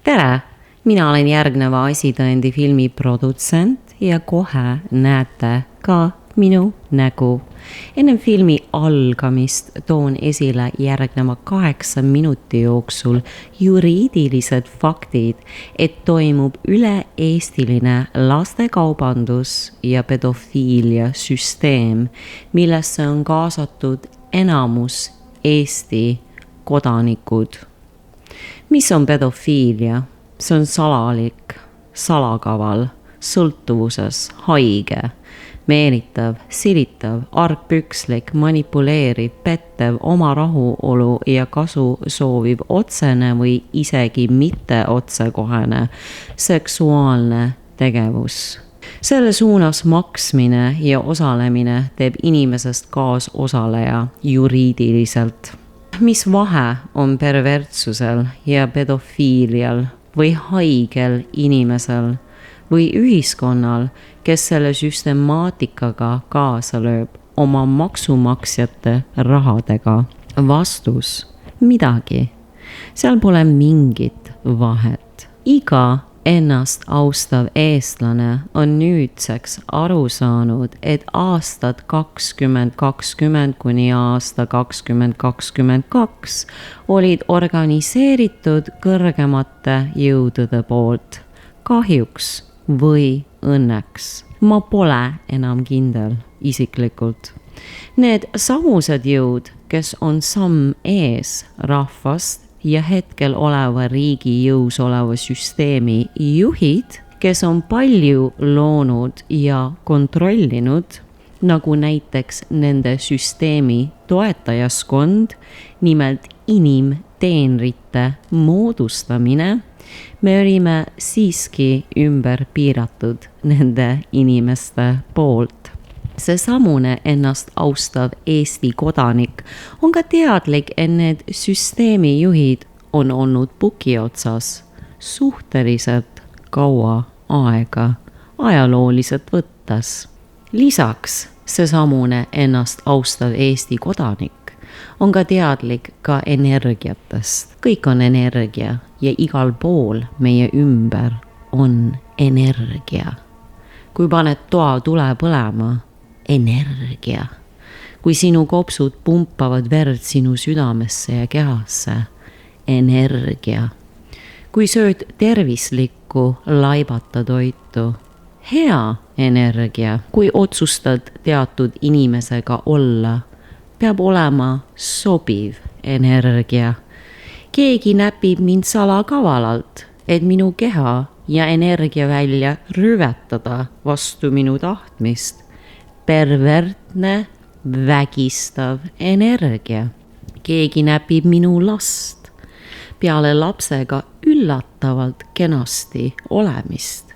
Tere! Mina olen järgneva asitõendi filmi produtsent ja kohe näete ka minu nägu. Enne filmi algamist toon esile järgneva 8 minuti jooksul juriidilised faktid, et toimub üle-eestiline lastekaubandus ja pedofiilia süsteem, millesse on kaasatud enamus Eesti kodanikud. Mis on pedofiilia? See on salalik, salakaval, sõltuvuses, haige, meelitav, silitav, argpükslik, manipuleeriv, pettev, oma rahuolu ja kasu sooviv, otsene või isegi mitte otsekohene seksuaalne tegevus. Selle suunas maksmine ja osalemine teeb inimesest kaasosaleja juriidiliselt. Mis vahe on pervertsusel ja pedofiilial või haigel inimesel või ühiskonnal, kes selle süstemaatikaga kaasa lööb oma maksumaksjate rahadega? Vastus: midagi. Seal pole mingit vahet. Iga ennast austav eestlane on nüüdseks aru saanud, et aastad 2020 kuni aasta 2022 olid organiseeritud kõrgemate jõudude poolt. Kahjuks või õnneks. Ma pole enam kindel isiklikult. Need samused jõud, kes on samm ees rahvast ja hetkel oleva riigi jõus oleva süsteemi juhid, kes on palju loonud ja kontrollinud, nagu näiteks nende süsteemi toetajaskond, nimelt inimteenrite moodustamine, me olime siiski ümber piiratud nende inimeste poolt. Seesamune ennast austav Eesti kodanik on ka teadlik, et need süsteemi juhid on olnud puki otsas suhteliselt kaua aega, ajalooliselt võttes. Lisaks seesamune ennast austav Eesti kodanik on ka teadlik ka energiatest. Kõik on energia ja igal pool meie ümber on energia. Kui paned toa tule põlema, energia. Kui sinu kopsud pumpavad verd sinu südamesse ja kehasse, energia. Kui sööd tervislikku laibata toitu, hea energia. Kui otsustad teatud inimesega olla, peab olema sobiv energia. Keegi näpib mind salakavalalt, et minu keha ja energia välja rüvetada vastu minu tahtmist. Pervertne, vägistav energia. Keegi näpib minu last peale lapsega üllatavalt kenasti olemist.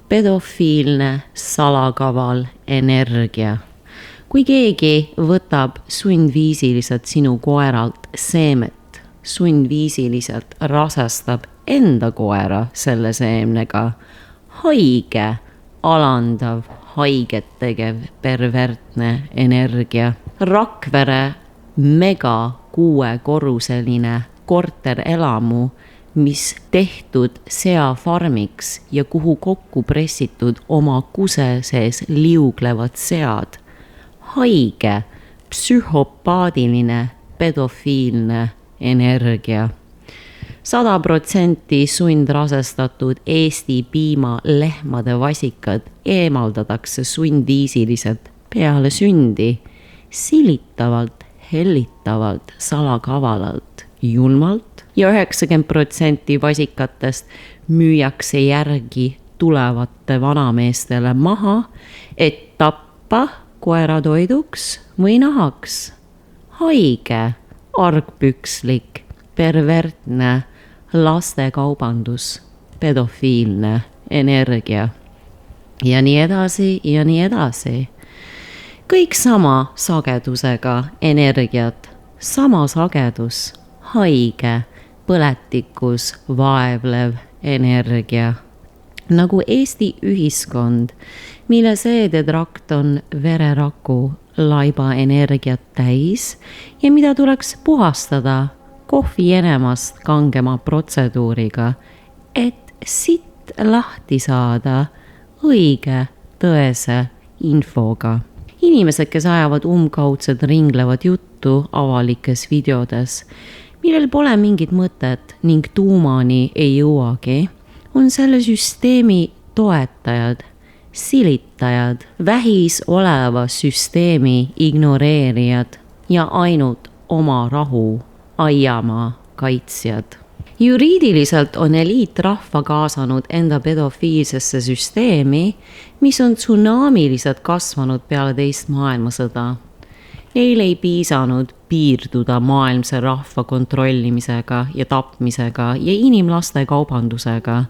Pedofiilne, salakaval energia. Kui keegi võtab sundviisiliselt sinu koeralt seemet, sundviisiliselt rasestab enda koera selle seemnega, haige, alandav, haiget tegev, pervertne energia. Rakvere mega 6-korruseline korterelamu, mis tehtud seafarmiks ja kuhu kokku pressitud oma kuse sees liuglevad sead. Haige, psühhopaadiline, pedofiilne energia. 100% sundrasestatud Eesti piimalehmade vasikad eemaldatakse sundviisiliselt peale sündi, silitavalt, hellitavalt, salakavalalt, julmalt ja 90% vasikatest müüakse järgi tulevate vanameestele maha, et tappa koeratoiduks või nahaks. Haige, argpükslik, pervertne, lastekaubandus, pedofiilne energia ja nii edasi ja nii edasi. Kõik sama sagedusega energiat, sama sagedus, haige, põletikus vaevlev energia. Nagu Eesti ühiskond, mille seedetrakt on vereraku laiba energiat täis ja mida tuleks puhastada kohvi enemast kangema protseduuriga, et siit lahti saada õige tõese infoga. Inimesed, kes ajavad umbkaudselt ringlevad juttu avalikes videodes, millel pole mingit mõtet ning tuumani ei jõuagi, on selle süsteemi toetajad, silitajad, vähis oleva süsteemi ignoreerijad ja ainult oma rahu aiamaa kaitsjad. Juriidiliselt on eliitrahva kaasanud enda pedofiilsesse süsteemi, mis on tsunamiliselt kasvanud peale teist maailmasõda. Neil ei piisanud piirduda maailmse rahva kontrollimisega ja tapmisega ja inimlaste kaubandusega,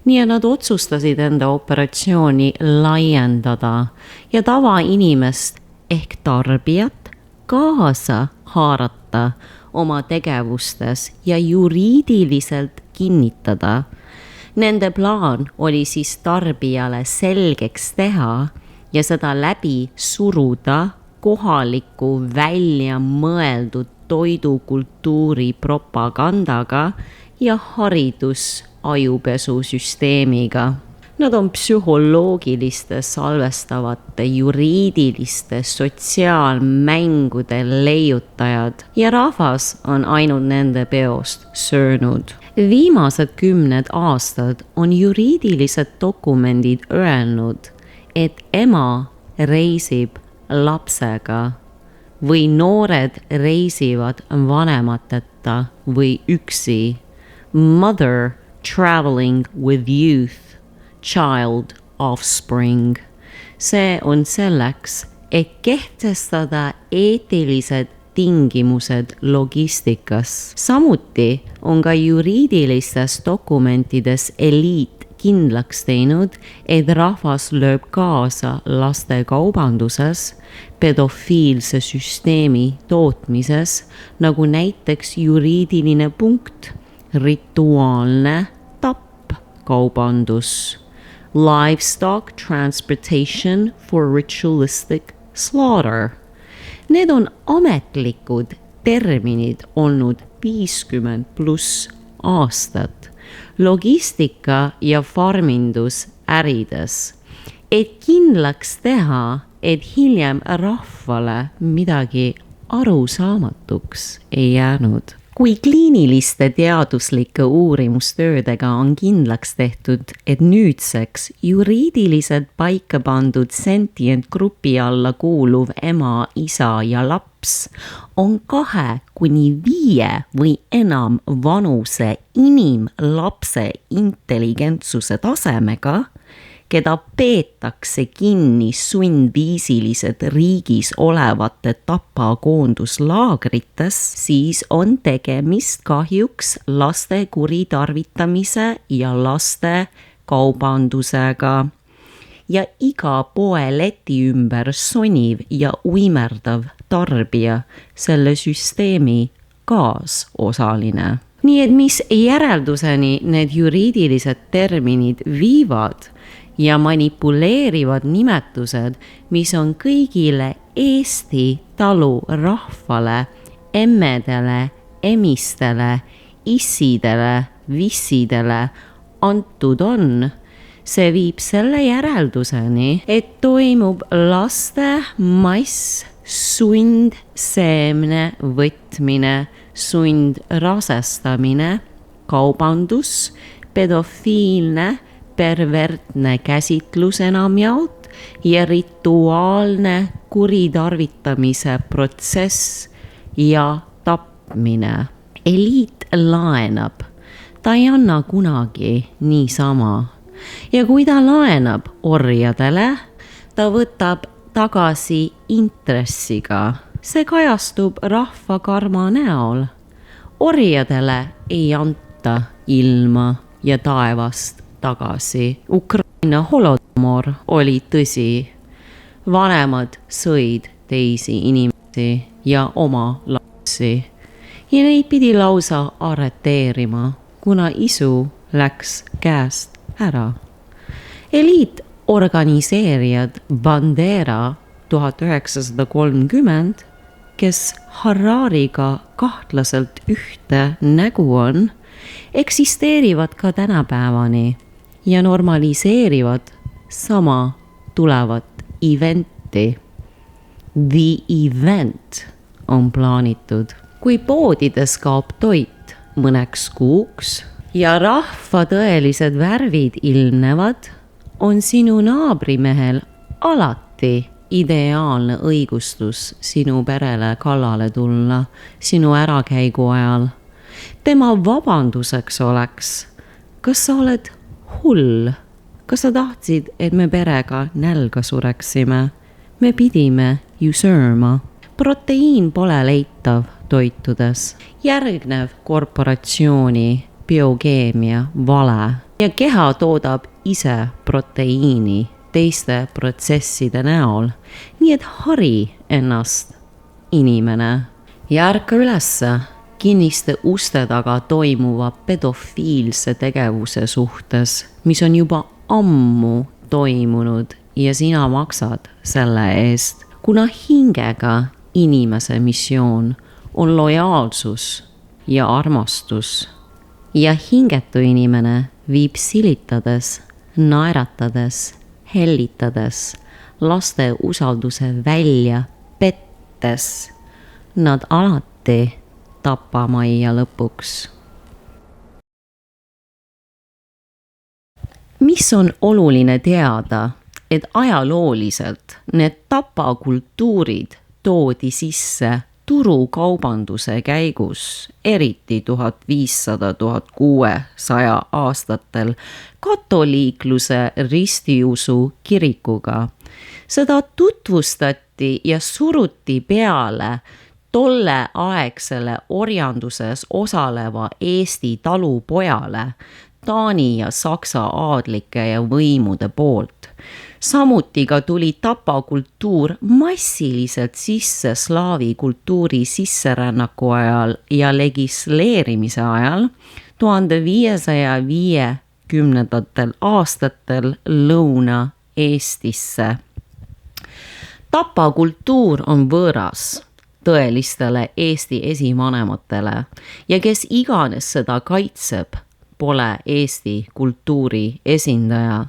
nii et nad otsustasid enda operatsiooni laiendada ja tavainimest ehk tarbijat kaasa haarata oma tegevustes ja juriidiliselt kinnitada. Nende plaan oli siis tarbijale selgeks teha ja seda läbi suruda kohaliku välja mõeldud toidukultuuri propagandaga ja haridusajupesusüsteemiga. Nad on psühholoogiliste salvestavate juriidiliste sotsiaalmängude leiutajad ja rahvas on ainult nende peost söönud. Viimased 10 aastad on juriidilised dokumendid öelnud, et ema reisib lapsega või noored reisivad vanemateta või üksi. Mother traveling with youth. Child offspring. See on selleks, et kehtestada eetilised tingimused logistikas. Samuti on ka juriidilistes dokumentides eliit kindlaks teinud, et rahvas lööb kaasa laste kaubanduses, pedofiilse süsteemi tootmises, nagu näiteks juriidiline punkt, rituaalne tappkaubandus. Livestock transportation for ritualistic slaughter. Need on ametlikud terminid olnud 50+ aastat logistika ja farmindus ärides, et kindlaks teha, et hiljem rahvale midagi arusaamatuks ei jäänud. Kui kliiniliste teaduslike uurimustöödega on kindlaks tehtud, et nüüdseks juriidiliselt paika pandud sentient grupi alla kuuluv ema, isa ja laps on 2 kuni 5 või enam vanuse inimlapse intelligentsuse tasemega, keda peetakse kinni sundviisiliselt riigis olevate tapakoonduslaagrites, siis on tegemist kahjuks laste kuritarvitamise ja laste kaubandusega. Ja iga poe leti ümber soniv ja uimerdav tarbija selle süsteemi kaasosaline. Nii et mis järelduseni need juriidilised terminid viivad ja manipuleerivad nimetused, mis on kõigile Eesti talurahvale, emmedele, emistele, issidele, vissidele antud on, see viib selle järelduseni, et toimub laste mass sundseemne võtmine, sundrasestamine, kaubandus, pedofiilne, pervertne käsitlus enamjaolt ja rituaalne kuritarvitamise protsess ja tapmine. Eliit laenab, ta ei anna kunagi niisama. Ja kui ta laenab orjadele, ta võtab tagasi intressiga. See kajastub rahva karma näol. Orjadele ei anta ilma ja taevast tagasi. Ukraina holodomor oli tõsi. Vanemad sõid teisi inimesi ja oma lapsi. Ja neid pidi lausa arreteerima, kuna isu läks käest ära. Eliitorganiseerijad Bandera 1930, kes Harariga kahtlaselt ühte nägu on, eksisteerivad ka tänapäevani ja normaliseerivad sama tulevat eventi. The event on plaanitud. Kui poodides kaob toit mõneks kuuks ja rahva tõelised värvid ilmnevad, on sinu naabrimehel alati ideaalne õigustus sinu perele kallale tulla sinu ärakäigu ajal. Tema vabanduseks oleks, kas sa oled hull? Kas sa tahtsid, et me perega nälga sureksime? Me pidime ju sööma. Proteiin pole leitav toitudes. Järgnev korporatsiooni biokeemia vale ja keha toodab ise proteiini teiste protsesside näol. Nii et hari ennast, inimene, ja ärka ülesse kinniste uste taga toimuva pedofiilse tegevuse suhtes, mis on juba ammu toimunud ja sina maksad selle eest, kuna hingega inimese missioon on lojaalsus ja armastus. Ja hingetu inimene viib silitades, naeratades, hellitades, laste usalduse välja pettes. Nad alati tapamajja lõpuks. Mis on oluline teada, et ajalooliselt need tapakultuurid toodi sisse turukaubanduse käigus, eriti 1500–1600 aastatel katoliikluse ristiusu kirikuga. Seda tutvustati ja suruti peale tolleaegsele orjanduses osaleva Eesti talupojale Taani ja Saksa aadlike ja võimude poolt. Samuti ka tuli tapakultuur massiliselt sisse slaavi kultuuri sisserännaku ajal ja legisleerimise ajal 1550. aastatel Lõuna-Eestisse. Tapakultuur on võõras tõelistele Eesti esivanematele ja kes iganes seda kaitseb, pole Eesti kultuuri esindaja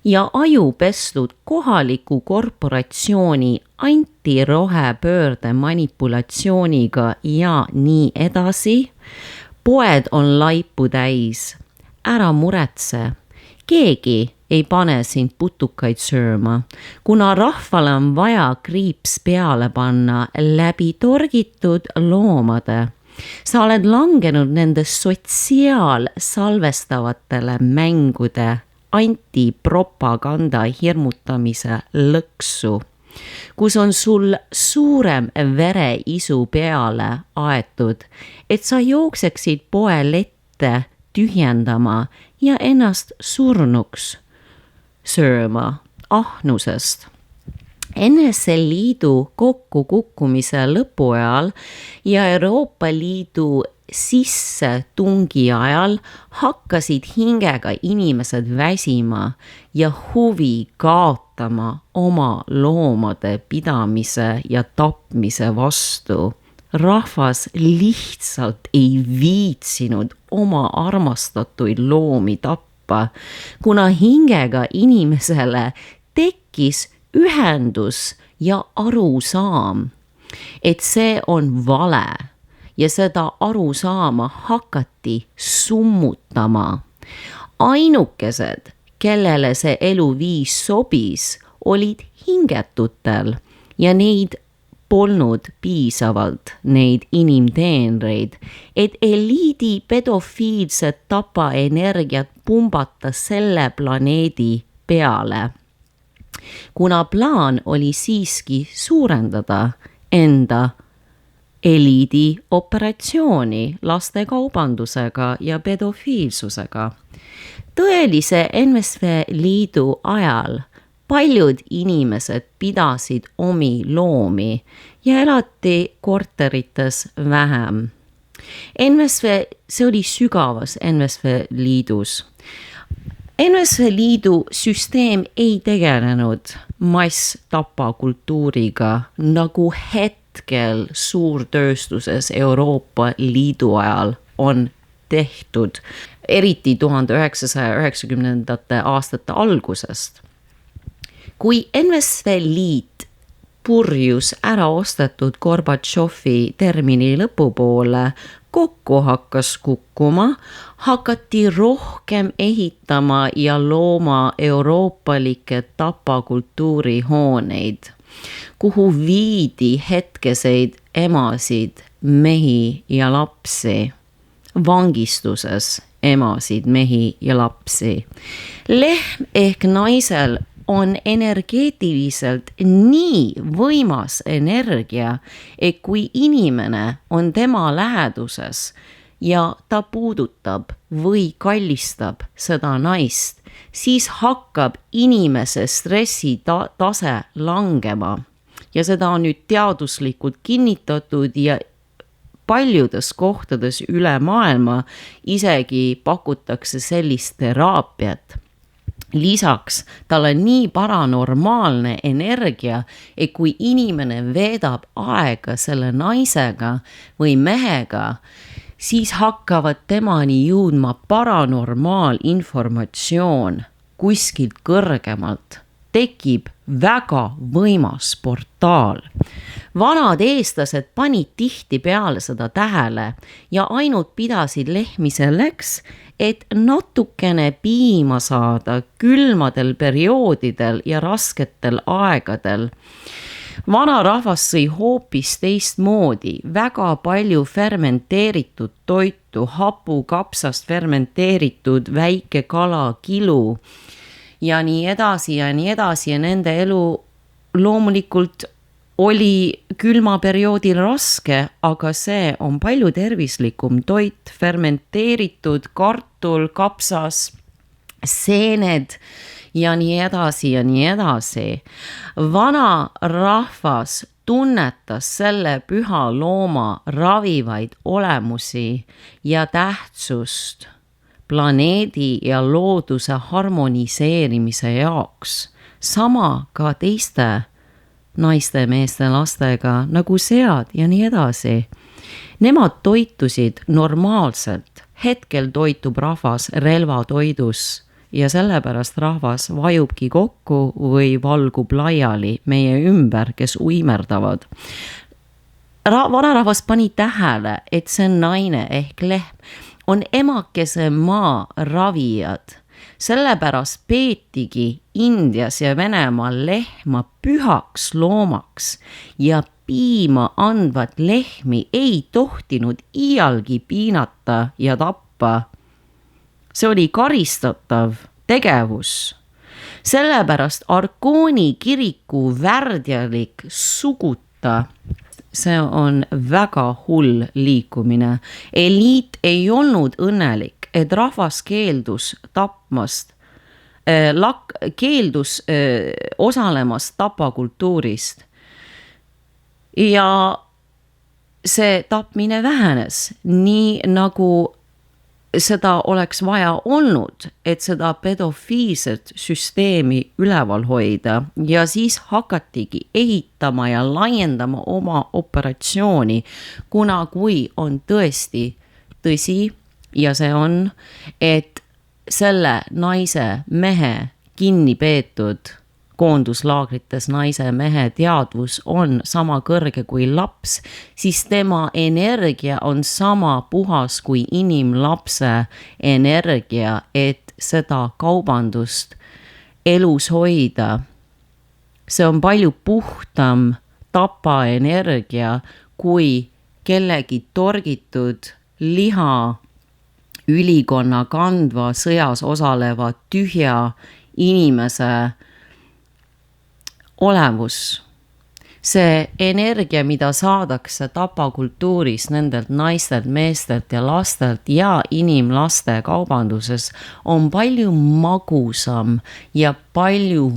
ja ajupestud kohaliku korporatsiooni antirohepöörde manipulatsiooniga ja nii edasi. Poed on laipu täis. Ära muretse. Keegi ei pane sind putukaid sööma, kuna rahvale on vaja kriips peale panna läbi torgitud loomade. Sa oled langenud nende sotsiaalsalvestavatele mängude antipropaganda hirmutamise lõksu, kus on sul suurem vereisu peale aetud, et sa jookseksid poe lette tühjendama ja ennast surnuks sööma ahnusest. NSV Liidu kokkukukkumise lõpuajal ja Euroopa Liidu sissetungi ajal hakkasid hingega inimesed väsima ja huvi kaotama oma loomade pidamise ja tapmise vastu. Rahvas lihtsalt ei viitsinud oma armastatuid loomi tappa, kuna hingega inimesele tekkis ühendus ja arusaam, et see on vale ja seda arusaama hakati summutama. Ainukesed, kellele see eluviis sobis, olid hingetutel ja neid polnud piisavalt neid inimteenreid, et eliidi pedofiilset tapaenergiat pumbata selle planeedi peale. Kuna plaan oli siiski suurendada enda eliidi operatsiooni lastekaubandusega ja pedofiilsusega. Tõelise NSV Liidu ajal paljud inimesed pidasid omi loomi ja elati korterites vähem. See oli sügavas NSV Liidus. NSV Liidu süsteem ei tegelenud masstapakultuuriga nagu hetkel suurtööstuses Euroopa Liidu ajal on tehtud, eriti 1990. aastate algusest. Kui NSV Liit purjus ära ostetud Gorbatšovi termini lõpupoole kokku hakkas kukkuma, hakati rohkem ehitama ja looma euroopalikke tapakultuuri hooneid, kuhu viidi hetkeseid emasid, mehi ja lapsi, vangistuses emasid, mehi ja lapsi. Lehm ehk naisel on energeetiliselt nii võimas energia, et kui inimene on tema läheduses ja ta puudutab või kallistab seda naist, siis hakkab inimese stressitase langema. Ja seda on nüüd teaduslikult kinnitatud ja paljudes kohtades üle maailma isegi pakutakse sellist teraapiat. Lisaks tal on nii paranormaalne energia, et kui inimene veedab aega selle naisega või mehega, siis hakkavad temani jõudma paranormaalinformatsioon kuskilt kõrgemalt. Tekib väga võimas portaal. Vanad eestlased panid tihti peale seda tähele ja ainult pidasid lehmi selleks, et natukene piima saada külmadel perioodidel ja rasketel aegadel. Vanarahvas sõi hoopis teistmoodi, väga palju fermenteeritud toitu, hapukapsast fermenteeritud väike kala, kilu ja nii edasi ja nii edasi ja nende elu loomulikult oli külmaperioodil raske, aga see on palju tervislikum toit, fermenteeritud kartul, kapsas, seened ja nii edasi ja nii edasi. Vana rahvas tunnetas selle püha looma ravivaid olemusi ja tähtsust planeedi ja looduse harmoniseerimise jaoks. Sama ka teiste naiste, meeste, lastega nagu sead ja nii edasi. Nemad toitusid normaalselt. Hetkel toitub rahvas relvatoidus ja sellepärast rahvas vajubki kokku või valgub laiali meie ümber, kes uimerdavad. Vanarahvas pani tähele, et see naine ehk lehm on emakese maa ravijad. Sellepärast peetigi Indias ja Venemaal lehma pühaks loomaks ja piima andvat lehmi ei tohtinud iialgi piinata ja tappa. See oli karistatav tegevus. Sellepärast Arkooni kiriku värdjalik suguta, see on väga hull liikumine. Eliit ei olnud õnnelik, et rahvas keeldus tapmast, keeldus osalemast tapakultuurist. Ja see tapmine vähenes, nii nagu seda oleks vaja olnud, et seda pedofiilset süsteemi üleval hoida ja siis hakatigi ehitama ja laiendama oma operatsiooni, kuna kui on tõesti tõsi ja see on, et selle naise mehe kinni peetud koonduslaagrites naise mehe teadvus on sama kõrge kui laps, siis tema energia on sama puhas kui inimlapse energia, et seda kaubandust elus hoida. See on palju puhtam tapaenergia kui kellegi torgitud liha ülikonna kandva sõjas osaleva tühja inimese olevus. See energia, mida saadakse tapakultuuris nendelt naistelt, meestelt ja lastelt ja inimlaste kaubanduses, on palju magusam ja palju